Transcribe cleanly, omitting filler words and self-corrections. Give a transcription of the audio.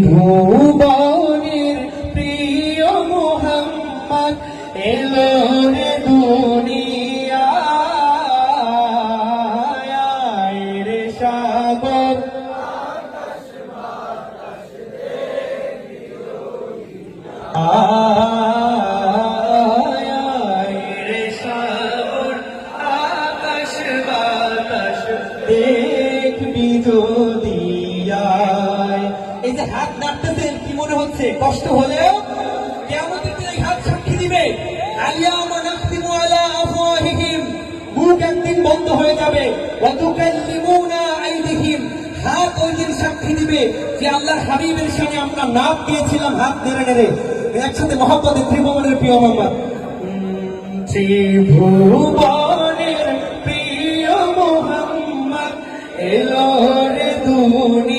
ভুবনের প্রিয় মোহাম্মদ এলো রে দুনিয়ায় রে সাগর রে সাগর আকাশ বাতাস দেখবি যদি এই যে হাত নাড়তেছেন কি মনে হচ্ছে কষ্ট হলেও কিয়ামতের দিন এই হাত সাক্ষী দিবে আলিয়াউমা নাখতিমু আলা আফওয়াহিহিম মুখ একদিন বন্ধ হয়ে যাবে ওয়া তুকাল্লিমুনা আইদিহিম হাত ওই দিন সাক্ষী দিবে যে আল্লাহর হাবিবের সামনে আমরা নাম দিয়েছিলাম হাত নেড়ে নেড়ে একসাথে মহব্বতের ত্রিভুবনের প্রিয় মোহাম্মদ ত্রিভুবনের প্রিয় মোহাম্মদ এলো রে দুনিয়া